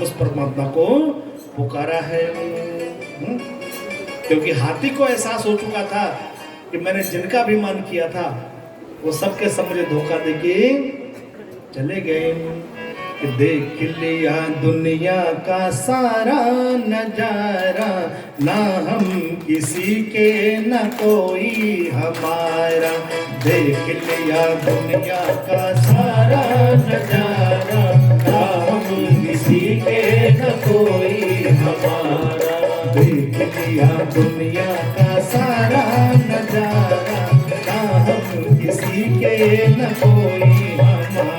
उस परमात्मा को पुकारा है। क्योंकि हाथी को एहसास हो चुका था कि मैंने जिनका भी मान किया था वो सबके सब मुझे धोखा देके चले गए। कि देख लिया दुनिया का सारा नजारा, ना हम किसी के न कोई हमारा। देख लिया दुनिया का सारा नजारा, ना हम किसी के न कोई हमारा। देख लिया दुनिया का सारा नजारा, ना हम किसी के न कोई हमारा।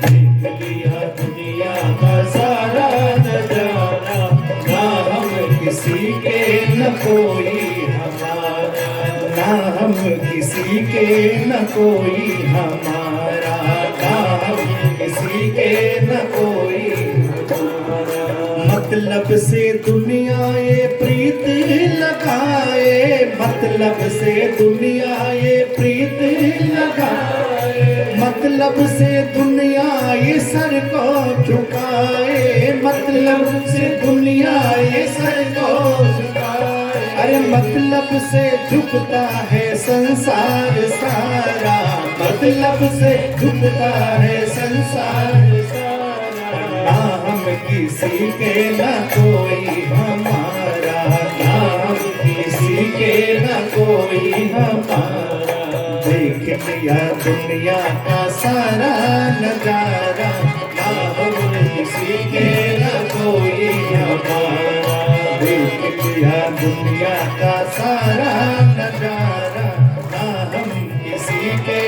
देख लिया दुनिया का सारा नजारा, ना हम किसी के न कोई हमारा। ना हम किसी के न कोई हमारा। ना हम किसी के न कोई हमारा। मतलब से दुनिया ये प्रीत लगाए, मतलब से दुनिया ये प्रीत लगाए। मतलब से दुनिया ये सर को झुकाए, मतलब से दुनिया ये सर को झुकाए। अरे मतलब से झुकता है संसार सारा, मतलब से झुकता है संसार सारा। ना हम किसी के न कोई हमारा, ना हम किसी के न कोई हमारा। देख लिया दुनिया का सारा नजारा, ना हम किसी के न कोई हमारा। देख लिया दुनिया का सारा नजारा, ना हम किसी के।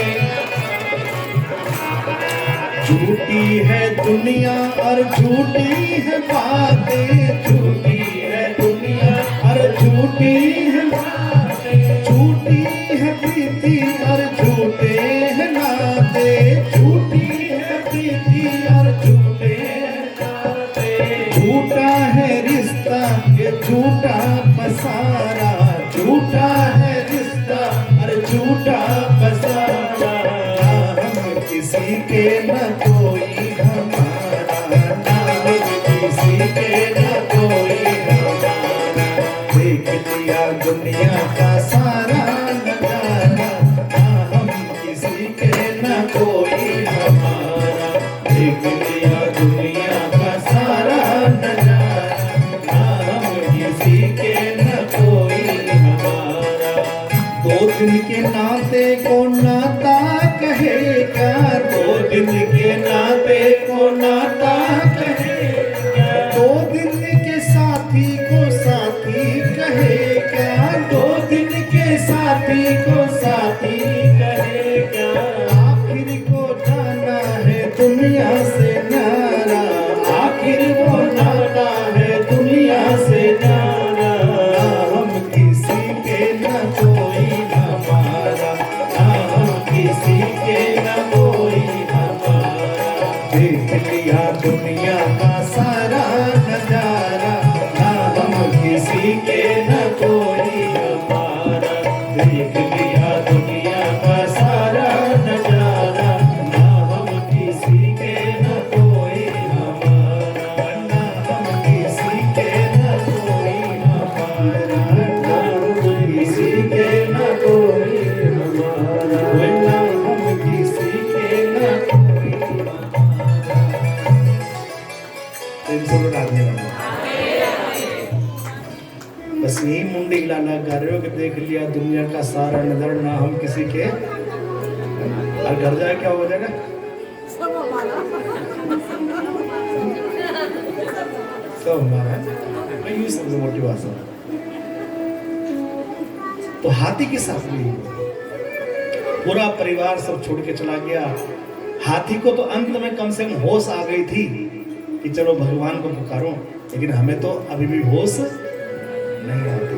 झूठी है दुनिया और झूठी है बातें, झूठी है दुनिया और झूठी है बातें। झूठी है प्रीति और झूठे हैं नाते, झूठी है प्रीति और झूठे हैं नाते। झूठा है रिश्ता ये झूठा पसारा, झूठा है रिश्ता और झूठा पसारा। हम किसी के न कोई हमारा, ना हम किसी के न कोई हमारा। देख लिया दुनिया का सारा नजारा, ना हम किसी के न कोई हमारा। देख लिया दुनिया का सारा नजारा, ना हम किसी के न कोई हमारा। दो दिन के नाते को नाता कहेगा, दो दिन के नाते को नाता कहेगा। दो दिन के साथी को साथी कहेगा, दो दिन के साथी को साथी कहेगा। आखिर को जाना है दुनिया से नारा, आखिर वो जाना है दुनिया से नारा। ना हम किसी के न कोई हमारा, ना हम किसी के न कोई हमारा। देख लिया दुनिया का सारा नजारा, ना हम किसी के न कोई हमारा। देख लिया दुनिया का सारा नजारा, ना हम किसी के न कोई हमारा। ना हम किसी के न कोई हमारा, ना हम किसी के न कोई हमारा। ना हम किसी के न कोई हमारा। बस यही मुंडी हिलाना कर रहे हो कि देख लिया दुनिया का सारा नजर, ना हम किसी के। और घर जाए क्या हो जाएगा? सब हमारा है। यूं समझो मोटी भाषा। तो हाथी के साथ भी पूरा परिवार सब छोड़ के चला गया। हाथी को तो अंत में कम से कम होश आ गई थी कि चलो भगवान को पुकारो, लेकिन हमें तो अभी भी होश नहीं आती।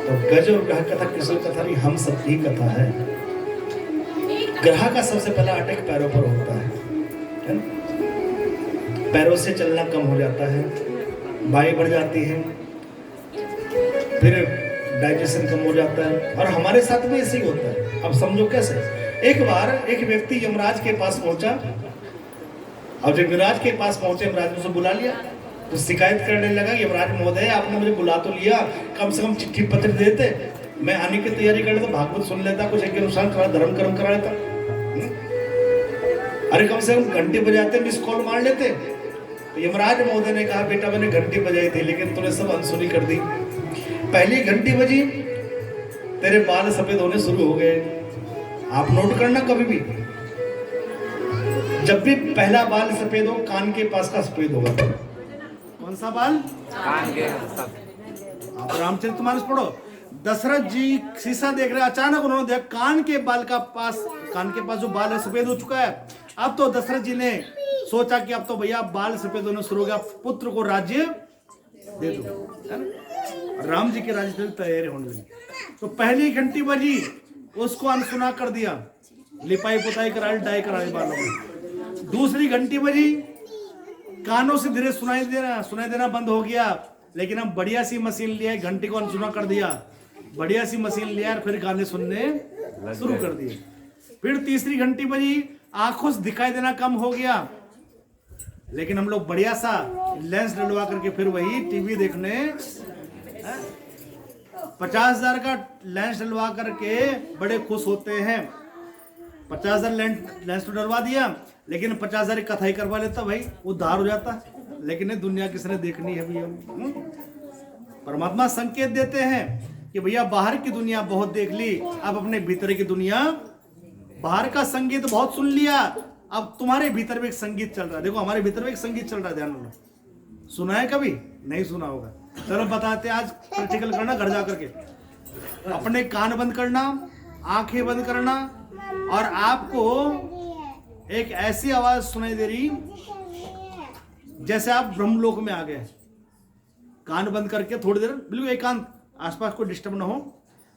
तो गज और ग्रह कथा कृष्ण कथा नहीं, हम सब की कथा है। ग्रह का सबसे पहला अटैक पैरों पर होता है ना? पैरों से चलना कम हो जाता है, बाई बढ़ जाती है, फिर डाइजेशन कम हो जाता है। और हमारे साथ भी ऐसे ही होता है। अब समझो कैसे। एक बार एक व्यक्ति यमराज के पास पहुंचा अब जब यमराज के पास पहुंचे, यमराज ने उसे बुला लिया तो शिकायत करने लगा, यमराज महोदय आपने मुझे बुला तो लिया, कम से कम चिट्ठी पत्र देते, मैं आने की तैयारी कर लेता, भागवत सुन लेता, कुछ एक अनुसार थोड़ा धर्म कर्म करा लेता। अरे कम से कम घंटे बजाते, मिस कॉल मार लेते। तो यमराज महोदय ने कहा, बेटा मैंने घंटी बजाई थी लेकिन तूने सब अनसुनी कर दी। पहली घंटी बजी, तेरे बाल सफेद होने शुरू हो गए। आप नोट करना, कभी भी जब भी पहला बाल सफेद हो, कान के पास का सफेद होगा। कौन सा बाल? कान के। आप रामचरितमानस पढ़ो, दशरथ जी शीशा देख रहे, अचानक उन्होंने देखा कान के पास जो बाल है सफेद हो चुका है। अब तो दशरथ जी ने सोचा कि अब तो भैया बाल सफेद होने शुरू हो गया, पुत्र को राज्य दे दो। राम जी के राज्य की तैयारी होने लगी। तो पहली घंटी बजी, उसको अनसुना कर दिया, लिपाई पुताई करा, डाई करा बालों में। दूसरी घंटी बजी, कानों से धीरे सुनाई देना बंद हो गया, लेकिन हम बढ़िया सी मशीन लिया, घंटी को अनसुना कर दिया, बढ़िया सी मशीन लिया, फिर गाने सुनने शुरू कर दिए। फिर तीसरी घंटी बजी, आंखों से दिखाई देना कम हो गया, लेकिन हम लोग बढ़िया सा लेंस डलवा करके फिर वही टीवी देखने 50,000 का लेंस डलवा करके बड़े खुश होते हैं। 50,000 लेंस तो डलवा दिया, लेकिन 50,000 की कथाई करवा लेता भाई, उद्धार हो जाता। लेकिन दुनिया किसने देखनी है भैया? परमात्मा संकेत देते हैं कि भैया बाहर की दुनिया बहुत देख ली, अब अपने भीतर की दुनिया, बाहर का संगीत बहुत सुन लिया, अब तुम्हारे भीतर में एक संगीत चल रहा है। देखो हमारे भीतर में एक संगीत चल रहा है, ध्यान रखना। सुना है कभी? नहीं सुना होगा। चलो बताते हैं, आज प्रैक्टिकल करना, घर जा करके अपने कान बंद करना, आंखें बंद करना, और आपको एक ऐसी आवाज सुनाई दे रही जैसे आप ब्रह्मलोक में आ गए। कान बंद करके थोड़ी देर बिल्कुल एकांत, आसपास कोई डिस्टर्ब ना हो,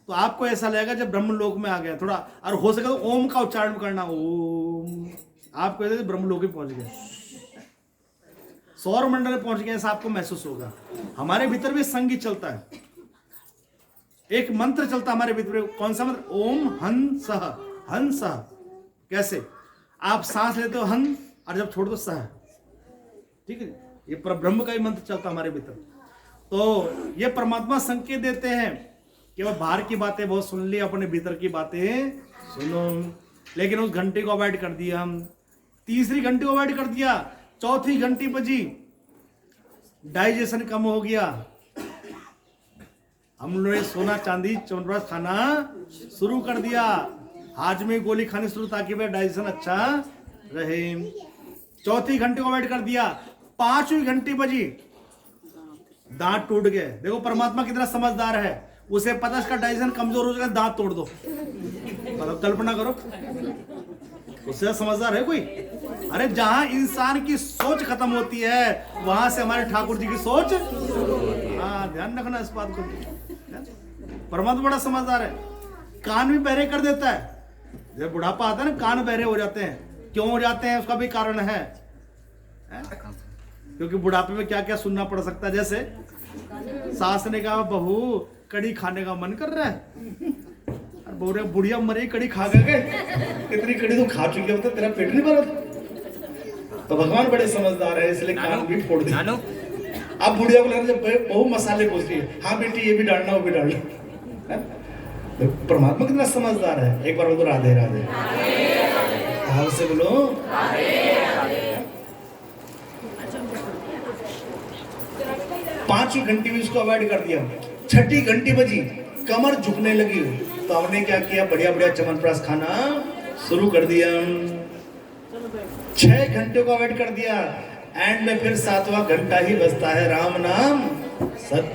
तो आपको ऐसा लगेगा जब ब्रह्मलोक में आ गया थोड़ा, और हो सके तो ओम का उच्चारण करना, ओम, आपको ऐसे ब्रह्मलोक में पहुंच गए, सौर मंडल में पहुंच गए, ऐसा आपको महसूस होगा। हमारे भीतर भी संगीत चलता है, एक मंत्र चलता है हमारे भीतर। कौन सा मंत्र? ओम हंस हंस। कैसे? आप सांस लेते हो हंस, और जब छोड़ दो सह, ठीक है? ये ब्रह्म का ही मंत्र चलता हमारे भीतर। तो ये परमात्मा संकेत देते हैं कि वह बाहर की बातें बहुत सुन ली, अपने भीतर की बातें सुनो। लेकिन उस घंटे को अवॉइड कर दिया हम, तीसरी घंटे को अवॉइड कर दिया, चौथी घंटी बजी, डाइजेशन कम हो गया, हम लोगों ने सोना चांदी च्यवनप्राश खाना शुरू कर दिया, हाजमे गोली खानी शुरू, ताकि वह डाइजेशन अच्छा रहे। चौथी घंटे को अवॉइड कर दिया। पांचवी घंटी बजी, दांत टूट गए। देखो परमात्मा कितना समझदार है, उसे पता इसका डाइजेशन कमजोर हो जाएगा, दांत तोड़ दो। मतलब कल्पना करो, उससे समझदार है कोई? अरे जहां इंसान की सोच खत्म होती है, वहां से हमारे ठाकुर जी की सोच, हाँ ध्यान रखना इस बात को। परमात्मा बड़ा समझदार है, कान भी बहरे कर देता है। जब बुढ़ापा आता है ना, कान बहरे हो जाते हैं। क्यों हो जाते हैं? उसका भी कारण है, क्योंकि बुढ़ापे में क्या क्या सुनना पड़ सकता है। जैसे सास ने कहा, बहू कड़ी खाने का मन कर रहा है, बोल रहे बुढ़िया मरी कड़ी खा गए, कितनी कड़ी तो खा चुकी है, तो तेरा पेट नहीं भरा। तो भगवान बड़े समझदार है, इसलिए कान भी फोड़ दिया। अब बुढ़िया को लग रहा है बहु मसाले पूछ रही है, हाँ बेटी ये भी डालना वो भी डालना। तो परमात्मा कितना समझदार है। एक बार बोलो राधे राधे, हाल से बोलो। पांचवी घंटी भी उसको अवॉइड कर दिया। छठी घंटी बजी, कमर झुकने लगी, तो हमने क्या किया, बढ़िया बढ़िया च्यवनप्राश खाना शुरू कर दिया। 6 घंटे को अवॉइड कर दिया। एंड में फिर 7वां घंटा ही बजता है, राम नाम सत्य।